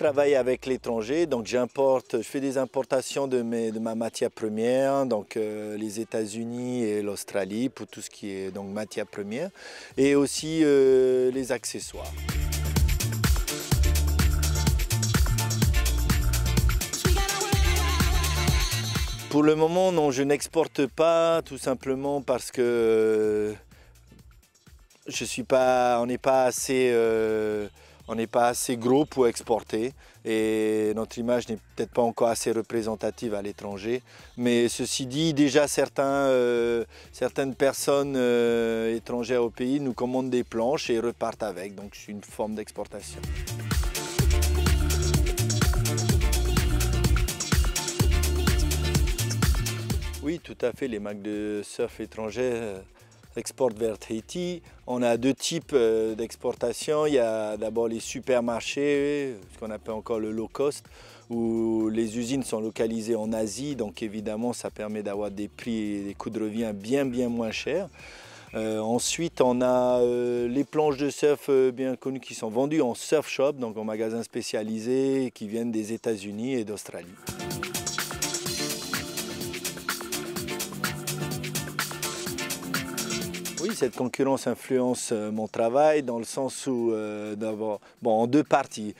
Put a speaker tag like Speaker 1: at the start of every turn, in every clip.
Speaker 1: travaille avec l'étranger, donc je fais des importations de ma matière première, donc les États-Unis et l'Australie pour tout ce qui est donc matière première, et aussi les accessoires. Pour le moment, non, je n'exporte pas, tout simplement parce que on n'est pas assez gros pour exporter et notre image n'est peut-être pas encore assez représentative à l'étranger. Mais ceci dit, déjà certaines personnes étrangères au pays nous commandent des planches et repartent avec, donc c'est une forme d'exportation. Oui, tout à fait, les marques de surf étrangères exportent vers Tahiti. On a deux types d'exportation. Il y a d'abord les supermarchés, ce qu'on appelle encore le low cost, où les usines sont localisées en Asie, donc évidemment ça permet d'avoir des prix et des coûts de revient bien moins chers. Ensuite, on a les planches de surf bien connues qui sont vendues en surf shop, donc en magasins spécialisés qui viennent des États-Unis et d'Australie. Oui, cette concurrence influence mon travail dans le sens où, en deux parties.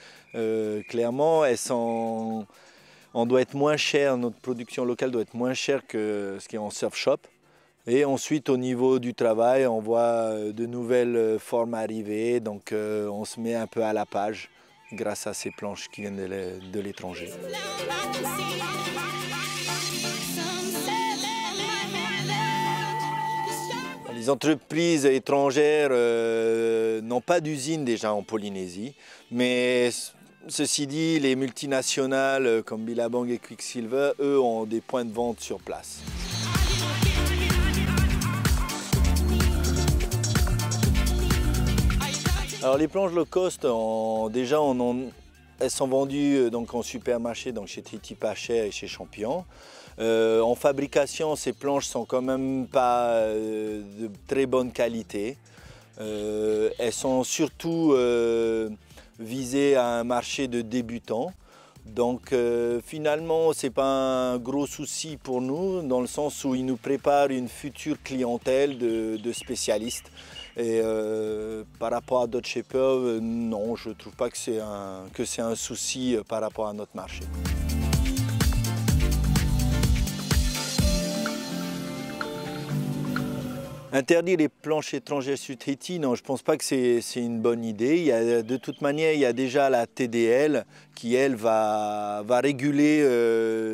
Speaker 1: Clairement, on doit être moins cher, notre production locale doit être moins chère que ce qui est en surf shop. Et ensuite, au niveau du travail, on voit de nouvelles formes arriver, donc on se met un peu à la page grâce à ces planches qui viennent de l'étranger. Les entreprises étrangères n'ont pas d'usine déjà en Polynésie, mais ceci dit, les multinationales comme Billabong et Quicksilver, eux, ont des points de vente sur place. Alors les planches low cost, elles sont vendues donc, en supermarché, donc chez Tahiti pas cher et chez Champion. En fabrication, ces planches sont quand même pas de très bonne qualité. Elles sont surtout visées à un marché de débutants. Donc finalement, ce n'est pas un gros souci pour nous, dans le sens où ils nous préparent une future clientèle de spécialistes. Et par rapport à d'autres shippers, non, je ne trouve pas que c'est un souci par rapport à notre marché. Interdire les planches étrangères sur Tahiti, non, je ne pense pas que c'est une bonne idée. De toute manière, il y a déjà la TDL qui, elle, va réguler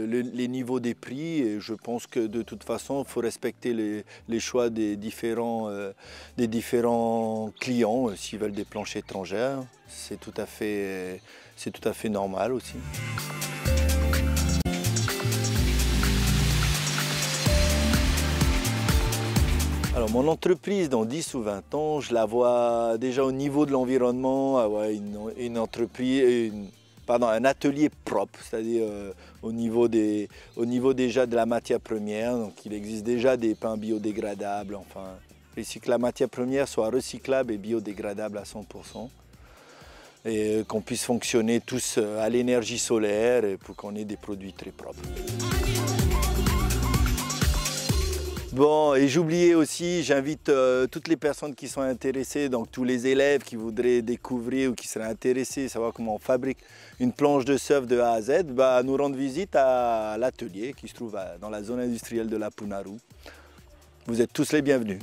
Speaker 1: les niveaux des prix. Et je pense que de toute façon, il faut respecter les choix des différents clients s'ils veulent des planches étrangères. C'est tout à fait normal aussi. Alors mon entreprise dans 10 ou 20 ans, je la vois déjà au niveau de l'environnement, avoir un atelier propre, c'est-à-dire au niveau déjà de la matière première. Donc il existe déjà des pains biodégradables, enfin, que la matière première soit recyclable et biodégradable à 100%. Et qu'on puisse fonctionner tous à l'énergie solaire pour qu'on ait des produits très propres. Bon, et j'oubliais aussi, j'invite toutes les personnes qui sont intéressées, donc tous les élèves qui voudraient découvrir ou qui seraient intéressés à savoir comment on fabrique une planche de surf de A à Z, à nous rendre visite à l'atelier qui se trouve dans la zone industrielle de la Punaru. Vous êtes tous les bienvenus.